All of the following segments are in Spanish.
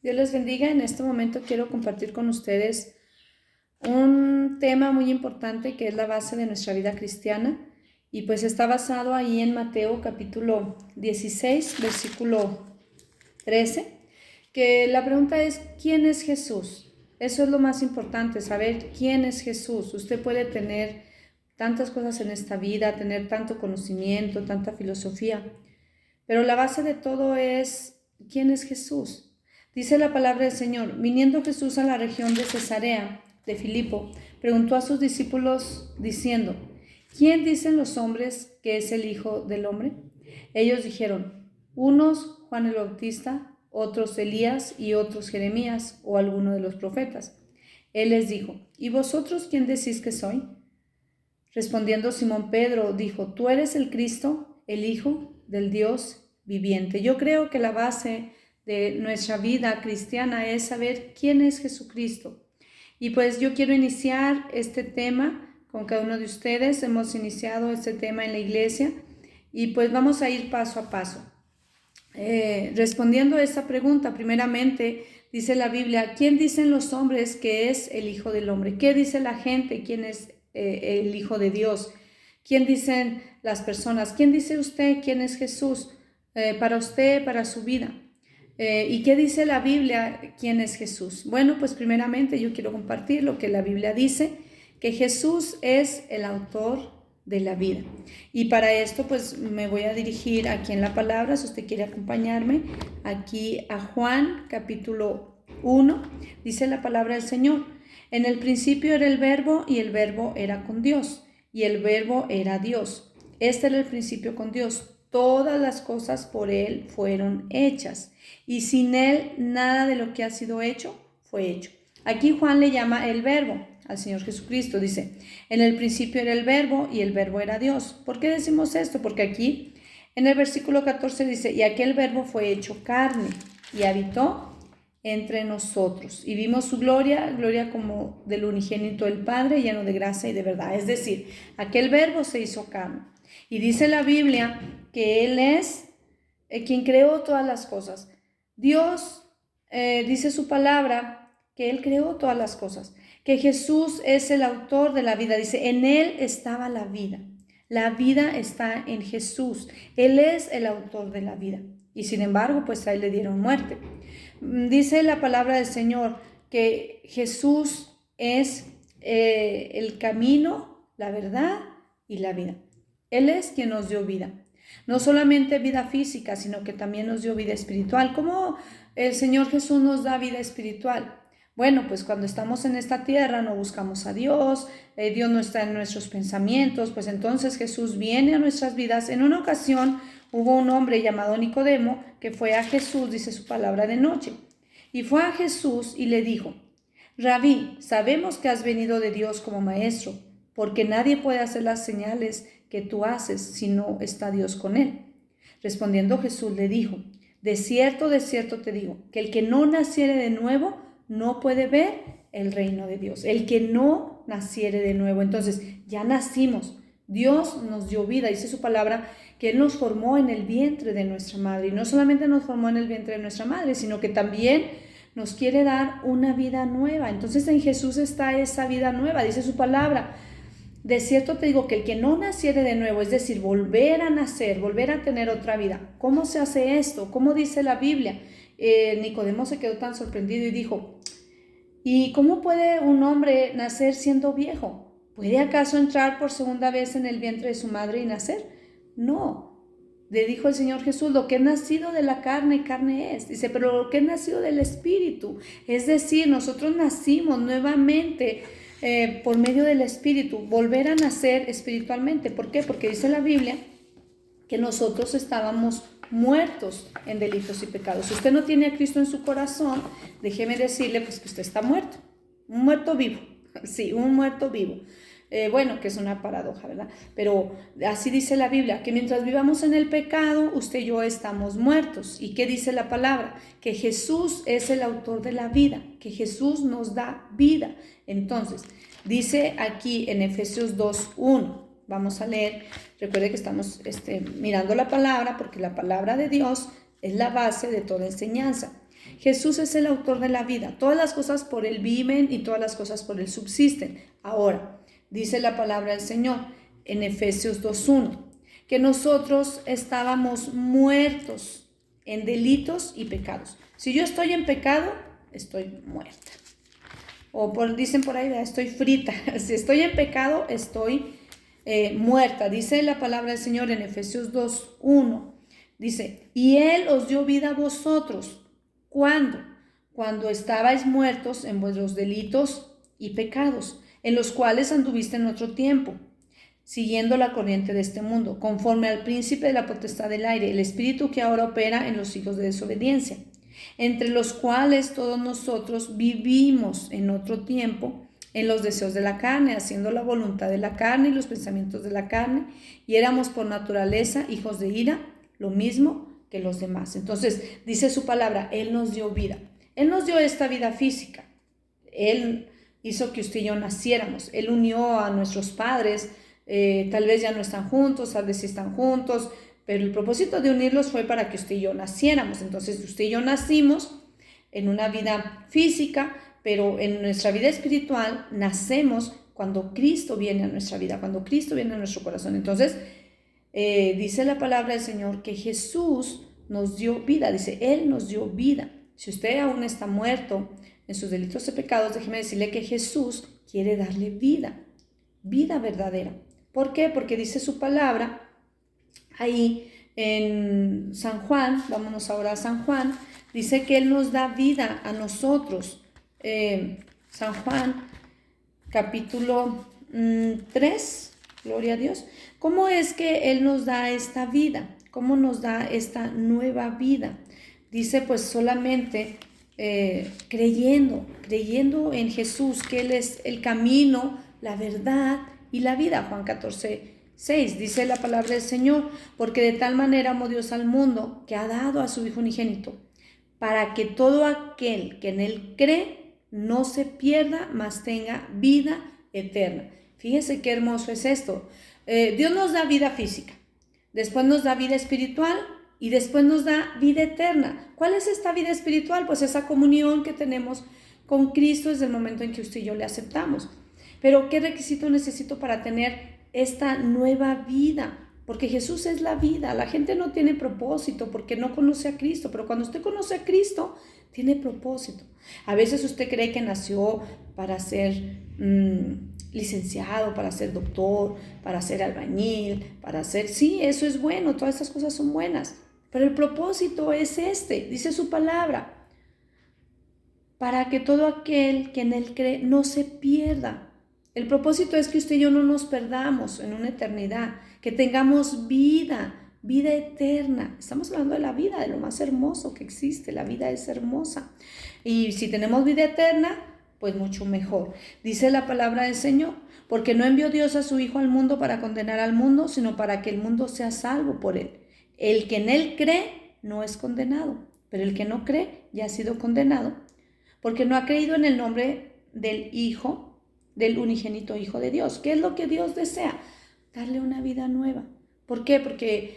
Dios les bendiga. En este momento quiero compartir con ustedes un tema muy importante que es la base de nuestra vida cristiana y pues está basado ahí en Mateo capítulo 16, versículo 13, que la pregunta es ¿quién es Jesús? Eso es lo más importante, saber quién es Jesús. Usted puede tener tantas cosas en esta vida, tener tanto conocimiento, tanta filosofía, pero la base de todo es ¿quién es Jesús? Dice la palabra del Señor: viniendo Jesús a la región de Cesarea de Filipo, preguntó a sus discípulos diciendo: ¿quién dicen los hombres que es el Hijo del Hombre? Ellos dijeron: unos Juan el Bautista, otros Elías y otros Jeremías o alguno de los profetas. Él les dijo: ¿y vosotros quién decís que soy? Respondiendo Simón Pedro dijo: tú eres el Cristo, el Hijo del Dios viviente. Yo creo que la base de nuestra vida cristiana es saber quién es Jesucristo. Y pues yo quiero iniciar este tema con cada uno de ustedes. Hemos iniciado este tema en la iglesia y pues vamos a ir paso a paso. Respondiendo a esta pregunta, primeramente dice la Biblia: ¿quién dicen los hombres que es el Hijo del Hombre? ¿Qué dice la gente? ¿Quién es el Hijo de Dios? ¿Quién dicen las personas? ¿Quién dice usted quién es Jesús para usted, para su vida? ¿Y qué dice la Biblia quién es Jesús? Bueno, pues primeramente yo quiero compartir lo que la Biblia dice, que Jesús es el autor de la vida. Y para esto pues me voy a dirigir aquí en la palabra, si usted quiere acompañarme, aquí a Juan capítulo 1, dice la palabra del Señor: en el principio era el verbo y el verbo era con Dios y el verbo era Dios. Este era el principio con Dios. Todas las cosas por Él fueron hechas y sin Él nada de lo que ha sido hecho fue hecho. Aquí Juan le llama el verbo al Señor Jesucristo. Dice: en el principio era el verbo y el verbo era Dios. ¿Por qué decimos esto? Porque aquí en el versículo 14 dice: y aquel verbo fue hecho carne y habitó entre nosotros y vimos su gloria, gloria como del unigénito del Padre, lleno de gracia y de verdad. Es decir, aquel verbo se hizo carne. Y dice la Biblia que Él es quien creó todas las cosas. Dios dice su palabra que Él creó todas las cosas, que Jesús es el autor de la vida. Dice: en Él estaba la vida. La vida está en Jesús. Él es el autor de la vida. Y sin embargo, pues a Él le dieron muerte. Dice la palabra del Señor que Jesús es el camino, la verdad y la vida. Él es quien nos dio vida. No solamente vida física, sino que también nos dio vida espiritual. ¿Cómo el Señor Jesús nos da vida espiritual? Bueno, pues cuando estamos en esta tierra no buscamos a Dios, Dios no está en nuestros pensamientos, pues entonces Jesús viene a nuestras vidas. En una ocasión hubo un hombre llamado Nicodemo que fue a Jesús, dice su palabra, de noche. Y fue a Jesús y le dijo: Rabí, sabemos que has venido de Dios como maestro, porque nadie puede hacer las señales que tú haces si no está Dios con él. Respondiendo Jesús le dijo: de cierto te digo, que el que no naciere de nuevo no puede ver el reino de Dios. El que no naciere de nuevo. Entonces, ya nacimos. Dios nos dio vida. Dice su palabra que Él nos formó en el vientre de nuestra madre. Y no solamente nos formó en el vientre de nuestra madre, sino que también nos quiere dar una vida nueva. Entonces en Jesús está esa vida nueva. Dice su palabra: de cierto te digo que el que no naciere de nuevo, es decir, volver a nacer, volver a tener otra vida. ¿Cómo se hace esto? ¿Cómo dice la Biblia? Nicodemo se quedó tan sorprendido y dijo: ¿y cómo puede un hombre nacer siendo viejo? ¿Puede acaso entrar por segunda vez en el vientre de su madre y nacer? No. Le dijo el Señor Jesús: lo que es nacido de la carne, carne es. Dice: pero lo que es nacido del Espíritu. Es decir, nosotros nacimos nuevamente por medio del Espíritu, volver a nacer espiritualmente. ¿Por qué? Porque dice la Biblia que nosotros estábamos muertos en delitos y pecados. Si usted no tiene a Cristo en su corazón, déjeme decirle pues que usted está muerto, un muerto vivo, sí, un muerto vivo. Bueno, que es una paradoja, ¿verdad? Pero así dice la Biblia, que mientras vivamos en el pecado, usted y yo estamos muertos. ¿Y qué dice la palabra? Que Jesús es el autor de la vida, que Jesús nos da vida. Entonces, dice aquí en Efesios 2:1, vamos a leer. Recuerde que estamos mirando la palabra, porque la palabra de Dios es la base de toda enseñanza. Jesús es el autor de la vida. Todas las cosas por Él viven y todas las cosas por Él subsisten. Ahora, dice la palabra del Señor en Efesios 2:1, que nosotros estábamos muertos en delitos y pecados. Si yo estoy en pecado, estoy muerta. Dicen por ahí, estoy frita. Si estoy en pecado, estoy muerta. Dice la palabra del Señor en Efesios 2:1. Dice, y Él os dio vida a vosotros. ¿Cuándo? Cuando estabais muertos en vuestros delitos y pecados, en los cuales anduviste en otro tiempo, siguiendo la corriente de este mundo, conforme al príncipe de la potestad del aire, el espíritu que ahora opera en los hijos de desobediencia, entre los cuales todos nosotros vivimos en otro tiempo en los deseos de la carne, haciendo la voluntad de la carne y los pensamientos de la carne, y éramos por naturaleza hijos de ira, lo mismo que los demás. Entonces, dice su palabra, Él nos dio vida. Él nos dio esta vida física. Él hizo que usted y yo naciéramos. Él unió a nuestros padres. Tal vez ya no están juntos, tal vez sí están juntos, pero el propósito de unirlos fue para que usted y yo naciéramos. Entonces, usted y yo nacimos en una vida física, pero en nuestra vida espiritual nacemos cuando Cristo viene a nuestra vida, cuando Cristo viene a nuestro corazón. Entonces, dice la palabra del Señor que Jesús nos dio vida, dice, Él nos dio vida. Si usted aún está muerto en sus delitos y pecados, déjeme decirle que Jesús quiere darle vida, vida verdadera. ¿Por qué? Porque dice su palabra ahí en San Juan, vámonos ahora a San Juan, dice que Él nos da vida a nosotros. San Juan, capítulo 3, gloria a Dios. ¿Cómo es que Él nos da esta vida? ¿Cómo nos da esta nueva vida? Dice pues solamente creyendo en Jesús, que Él es el camino, la verdad y la vida. Juan 14:6 dice la palabra del Señor, porque de tal manera amó Dios al mundo que ha dado a su Hijo unigénito, para que todo aquel que en Él cree no se pierda, mas tenga vida eterna. Fíjese qué hermoso es esto. Dios nos da vida física, después nos da vida espiritual y después nos da vida eterna. ¿Cuál es esta vida espiritual? Pues esa comunión que tenemos con Cristo desde el momento en que usted y yo le aceptamos. Pero ¿qué requisito necesito para tener esta nueva vida? Porque Jesús es la vida. La gente no tiene propósito porque no conoce a Cristo, pero cuando usted conoce a Cristo, tiene propósito. A veces usted cree que nació para ser licenciado, para ser doctor, para ser albañil, sí, eso es bueno, todas estas cosas son buenas, pero el propósito es dice su palabra, para que todo aquel que en Él cree no se pierda. El propósito es que usted y yo no nos perdamos en una eternidad, que tengamos vida eterna. Estamos hablando de la vida, de lo más hermoso que existe. La vida es hermosa. Y si tenemos vida eterna, pues mucho mejor. Dice la palabra del Señor, porque no envió Dios a su Hijo al mundo para condenar al mundo, sino para que el mundo sea salvo por Él. El que en Él cree no es condenado, pero el que no cree ya ha sido condenado, porque no ha creído en el nombre del Hijo, del unigénito Hijo de Dios. ¿Qué es lo que Dios desea? Darle una vida nueva. ¿Por qué? Porque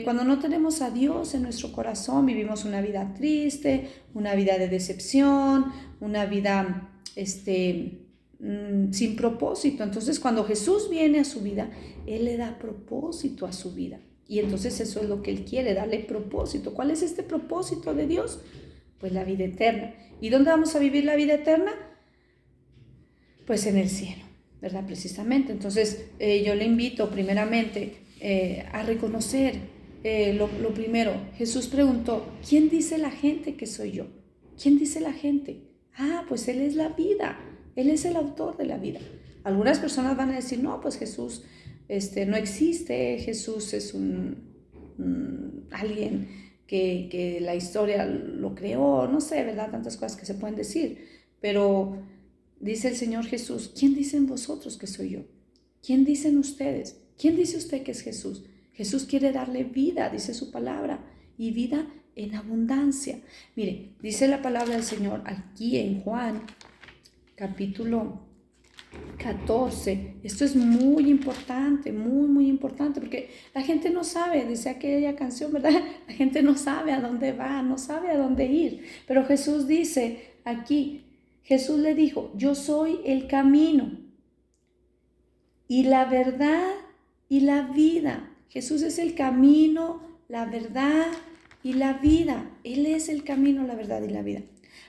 cuando no tenemos a Dios en nuestro corazón, vivimos una vida triste, una vida de decepción, una vida sin propósito. Entonces, cuando Jesús viene a su vida, Él le da propósito a su vida. Y entonces eso es lo que Él quiere, darle propósito. ¿Cuál es este propósito de Dios? Pues la vida eterna. ¿Y dónde vamos a vivir la vida eterna? Pues en el cielo, ¿verdad? Precisamente. Entonces, yo le invito primeramente a reconocer lo primero. Jesús preguntó, ¿quién dice la gente que soy yo? ¿Quién dice la gente? Pues Él es la vida, Él es el autor de la vida. Algunas personas van a decir, no, pues Jesús no existe, Jesús es alguien que la historia lo creó, no sé, ¿verdad? Tantas cosas que se pueden decir, pero dice el Señor Jesús, ¿quién dicen vosotros que soy yo? ¿Quién dicen ustedes? ¿Quién dice usted que es Jesús? Jesús quiere darle vida, dice su palabra, y vida en abundancia. Mire, dice la palabra del Señor aquí en Juan, capítulo 14. Esto es muy importante, muy, muy importante, porque la gente no sabe, dice aquella canción, ¿verdad? La gente no sabe a dónde va, no sabe a dónde ir. Pero Jesús dice aquí, Jesús le dijo, yo soy el camino y la verdad y la vida. Jesús es el camino, la verdad y la vida. Él es el camino, la verdad y la vida.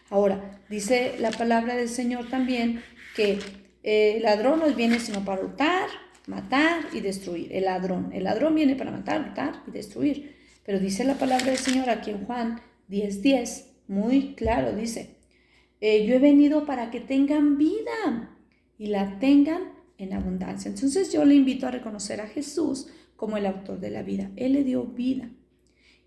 Ahora, dice la palabra del Señor también que el ladrón no viene sino para hurtar, matar y destruir. El ladrón viene para matar, hurtar y destruir. Pero dice la palabra del Señor aquí en Juan 10:10, muy claro, dice, yo he venido para que tengan vida y la tengan en abundancia. Entonces yo le invito a reconocer a Jesús como el autor de la vida. Él le dio vida.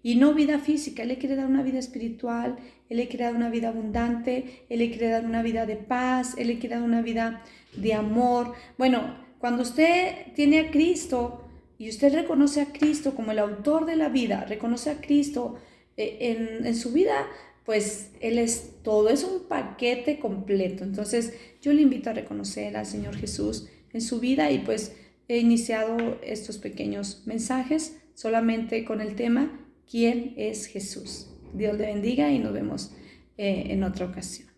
Y no vida física, Él le quiere dar una vida espiritual, Él le quiere dar una vida abundante, Él le quiere dar una vida de paz, Él le quiere dar una vida de amor. Bueno, cuando usted tiene a Cristo y usted reconoce a Cristo como el autor de la vida, reconoce a Cristo en su vida, pues Él es todo, es un paquete completo. Entonces yo le invito a reconocer al Señor Jesús en su vida y pues he iniciado estos pequeños mensajes solamente con el tema ¿quién es Jesús? Dios le bendiga y nos vemos en otra ocasión.